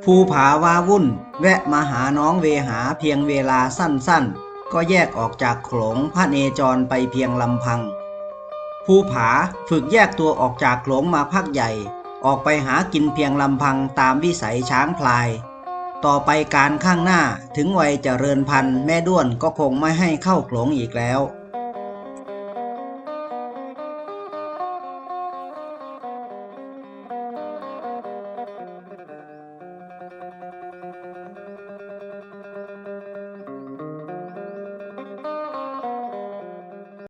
ภูผาวาวุ่นแวะมาหาน้องเวหาเพียงเวลาสั้นๆก็แยกออกจากโขลงพระเนจรไปเพียงลำพังภูผาฝึกแยกตัวออกจากโขลงมาพักใหญ่ออกไปหากินเพียงลำพังตามวิสัยช้างพลายต่อไปการข้างหน้าถึงวัยเจริญพันธุ์แม่ด้วนก็คงไม่ให้เข้าโขลงอีกแล้ว